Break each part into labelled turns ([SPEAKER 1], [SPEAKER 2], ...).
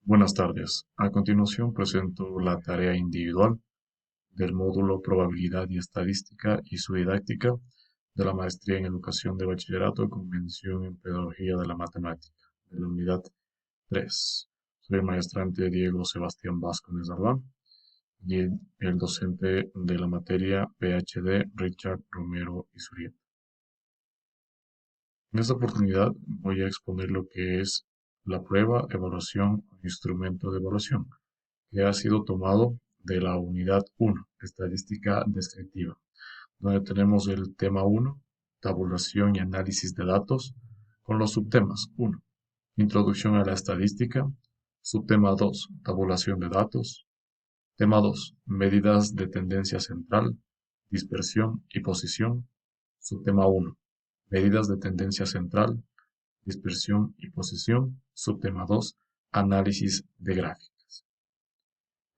[SPEAKER 1] Buenas tardes. A continuación presento la tarea individual del módulo Probabilidad y Estadística y su didáctica de la Maestría en Educación de Bachillerato con mención en Pedagogía de la Matemática, de la Unidad 3. Soy el maestrante Diego Sebastián Vázquez Arbán y el docente de la materia PhD Richard Romero Isurieta. En esta oportunidad voy a exponer lo que es la prueba, evaluación o instrumento de evaluación, que ha sido tomado de la unidad 1, estadística descriptiva, donde tenemos el tema 1, tabulación y análisis de datos, con los subtemas 1, introducción a la estadística, subtema 2, tabulación de datos, tema 2, medidas de tendencia central, dispersión y posición, subtema 1, medidas de tendencia central, dispersión y posición, subtema 2, análisis de gráficas.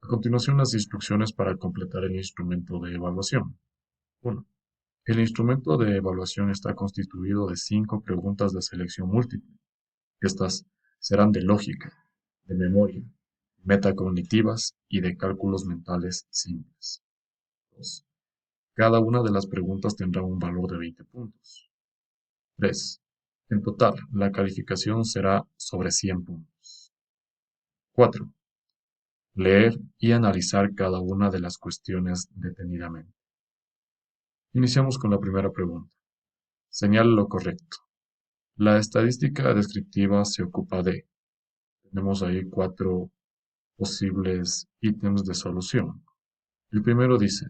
[SPEAKER 1] A continuación, las instrucciones para completar el instrumento de evaluación. 1. El instrumento de evaluación está constituido de 5 preguntas de selección múltiple. Estas serán de lógica, de memoria, metacognitivas y de cálculos mentales simples. 2. Cada una de las preguntas tendrá un valor de 20 puntos. 3. En total, la calificación será sobre 100 puntos. 4. Leer y analizar cada una de las cuestiones detenidamente. Iniciamos con la primera pregunta. Señala lo correcto. La estadística descriptiva se ocupa de. Tenemos ahí 4 posibles ítems de solución. El primero dice,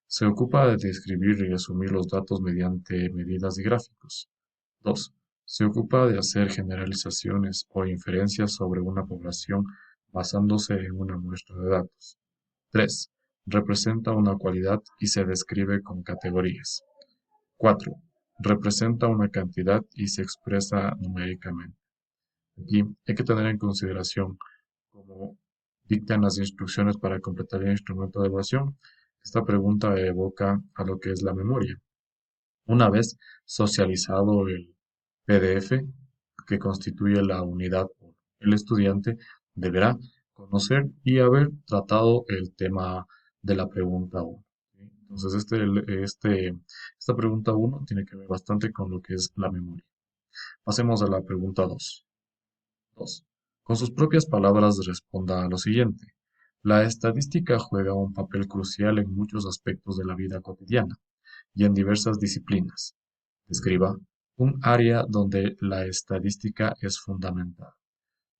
[SPEAKER 1] se ocupa de describir y resumir los datos mediante medidas y gráficos. 2. Se ocupa de hacer generalizaciones o inferencias sobre una población basándose en una muestra de datos. 3. Representa una cualidad y se describe con categorías. 4. Representa una cantidad y se expresa numéricamente. Aquí hay que tener en consideración, como dictan las instrucciones para completar el instrumento de evaluación, esta pregunta evoca a lo que es la memoria. Una vez socializado el PDF que constituye la unidad 1, el estudiante deberá conocer y haber tratado el tema de la pregunta 1. ¿Sí? Entonces, esta pregunta 1 tiene que ver bastante con lo que es la memoria. Pasemos a la pregunta 2. 2. Con sus propias palabras responda a lo siguiente. La estadística juega un papel crucial en muchos aspectos de la vida cotidiana y en diversas disciplinas. Describa un área donde la estadística es fundamental.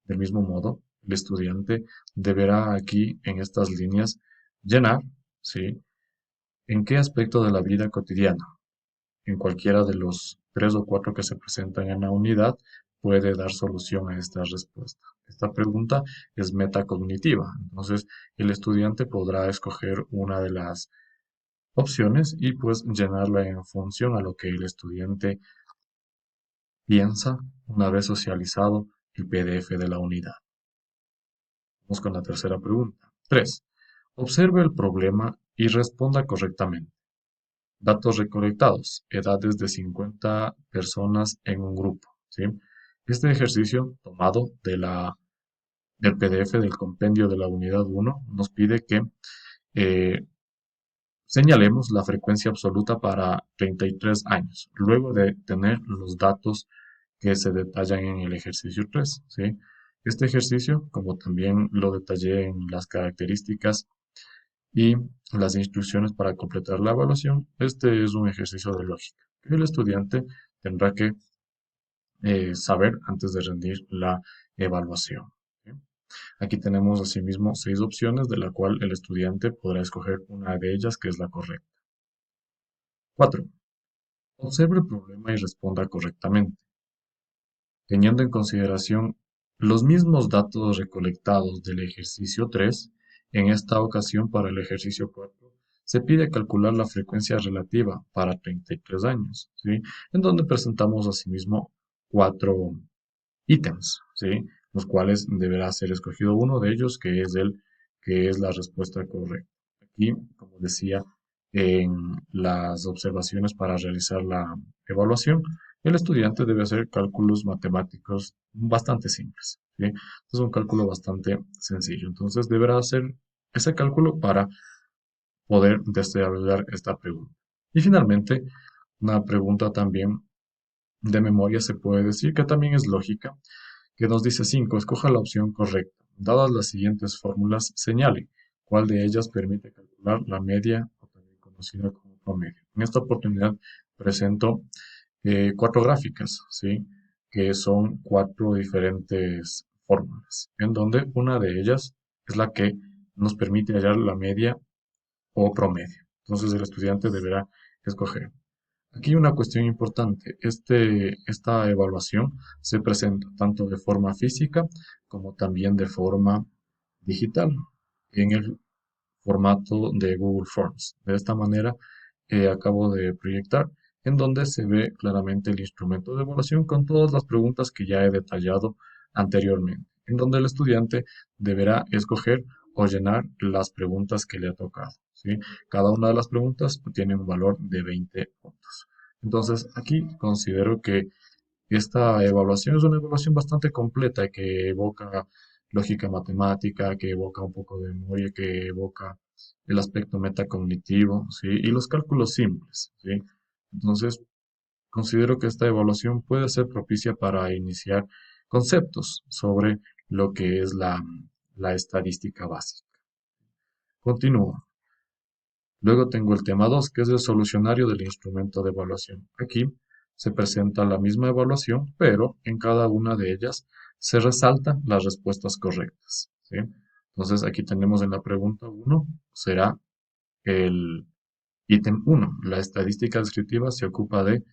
[SPEAKER 1] Del mismo modo, el estudiante deberá aquí, en estas líneas, llenar, ¿sí? ¿En qué aspecto de la vida cotidiana? En cualquiera de los 3 o 4 que se presentan en la unidad puede dar solución a esta respuesta. Esta pregunta es metacognitiva, entonces el estudiante podrá escoger una de las opciones y pues llenarla en función a lo que el estudiante piensa una vez socializado el PDF de la unidad. Vamos con la tercera pregunta. 3. Observe el problema y responda correctamente. Datos recolectados. Edades de 50 personas en un grupo. ¿Sí? Este ejercicio tomado del PDF del compendio de la unidad 1 nos pide que eh, señalemos la frecuencia absoluta para 33 años, luego de tener los datos que se detallan en el ejercicio 3, ¿sí? Este ejercicio, como también lo detallé en las características y las instrucciones para completar la evaluación, este es un ejercicio de lógica que el estudiante tendrá que saber antes de rendir la evaluación. ¿Sí? Aquí tenemos asimismo 6 opciones, de la cual el estudiante podrá escoger una de ellas que es la correcta. 4. Observe el problema y responda correctamente, teniendo en consideración los mismos datos recolectados del ejercicio 3. En esta ocasión, para el ejercicio 4, se pide calcular la frecuencia relativa para 33 años, ¿sí? En donde presentamos asimismo 4 ítems, ¿sí? Los cuales deberá ser escogido uno de ellos, que es la respuesta correcta. Aquí, como decía, en las observaciones para realizar la evaluación, el estudiante debe hacer cálculos matemáticos bastante simples, ¿sí? Es un cálculo bastante sencillo. Entonces deberá hacer ese cálculo para poder desarrollar esta pregunta. Y finalmente, una pregunta también de memoria se puede decir que también es lógica, que nos dice 5. Escoja la opción correcta. Dadas las siguientes fórmulas, señale cuál de ellas permite calcular la media, o también conocida como promedio. En esta oportunidad presento cuatro gráficas, ¿sí? Que son cuatro diferentes fórmulas, en donde una de ellas es la que nos permite hallar la media o promedio. Entonces el estudiante deberá escoger. Aquí una cuestión importante, esta evaluación se presenta tanto de forma física como también de forma digital en el formato de Google Forms. De esta manera acabo de proyectar en donde se ve claramente el instrumento de evaluación con todas las preguntas que ya he detallado anteriormente, en donde el estudiante deberá escoger o llenar las preguntas que le ha tocado, ¿sí? Cada una de las preguntas tiene un valor de 20 puntos. Entonces, aquí considero que esta evaluación es una evaluación bastante completa que evoca lógica matemática, que evoca un poco de memoria, que evoca el aspecto metacognitivo, ¿sí? Y los cálculos simples, ¿sí? Entonces, considero que esta evaluación puede ser propicia para iniciar conceptos sobre lo que es la estadística básica. Continúo. Luego tengo el tema 2, que es el solucionario del instrumento de evaluación. Aquí se presenta la misma evaluación, pero en cada una de ellas se resaltan las respuestas correctas, ¿sí? Entonces aquí tenemos en la pregunta 1, será el ítem 1. La estadística descriptiva se ocupa de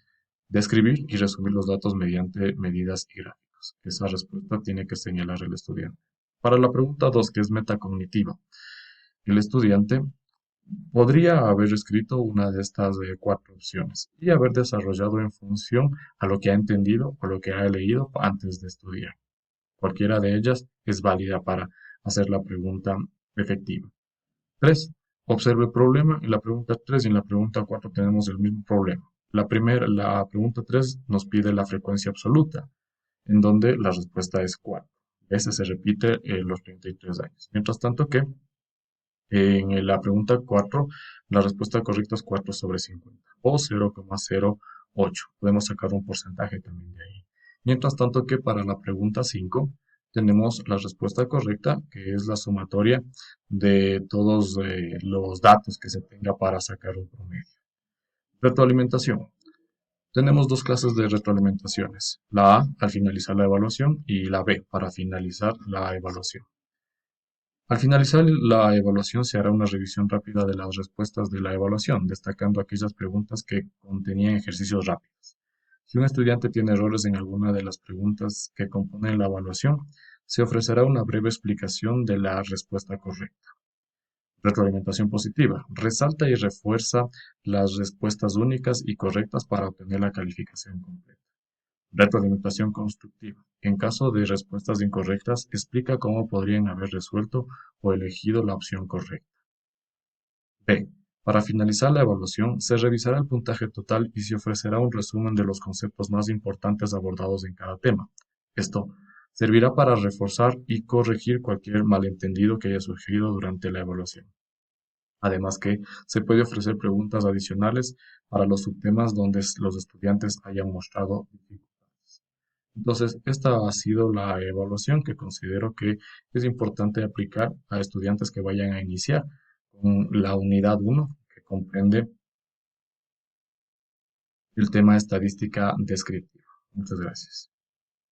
[SPEAKER 1] describir y resumir los datos mediante medidas y gráficos. Esa respuesta tiene que señalar el estudiante. Para la pregunta 2, que es metacognitiva, el estudiante podría haber escrito una de estas cuatro opciones y haber desarrollado en función a lo que ha entendido o lo que ha leído antes de estudiar. Cualquiera de ellas es válida para hacer la pregunta efectiva. 3. Observe el problema. En la pregunta 3 y en la pregunta 4 tenemos el mismo problema. La pregunta 3 nos pide la frecuencia absoluta, en donde la respuesta es 4. Ese se repite en los 33 años. Mientras tanto que en la pregunta 4, la respuesta correcta es 4 sobre 50 o 0,08. Podemos sacar un porcentaje también de ahí. Mientras tanto que para la pregunta 5 tenemos la respuesta correcta, que es la sumatoria de todos los datos que se tenga para sacar un promedio. Retroalimentación. Tenemos dos clases de retroalimentaciones. La A al finalizar la evaluación y la B para finalizar la evaluación. Al finalizar la evaluación se hará una revisión rápida de las respuestas de la evaluación, destacando aquellas preguntas que contenían ejercicios rápidos. Si un estudiante tiene errores en alguna de las preguntas que componen la evaluación, se ofrecerá una breve explicación de la respuesta correcta. Retroalimentación positiva. Resalta y refuerza las respuestas únicas y correctas para obtener la calificación completa. Retroalimentación constructiva. En caso de respuestas incorrectas, explica cómo podrían haber resuelto o elegido la opción correcta. B. Para finalizar la evaluación, se revisará el puntaje total y se ofrecerá un resumen de los conceptos más importantes abordados en cada tema. Esto servirá para reforzar y corregir cualquier malentendido que haya surgido durante la evaluación. Además que se puede ofrecer preguntas adicionales para los subtemas donde los estudiantes hayan mostrado dificultades. Entonces, esta ha sido la evaluación que considero que es importante aplicar a estudiantes que vayan a iniciar con la unidad 1, que comprende el tema estadística descriptiva. Muchas gracias.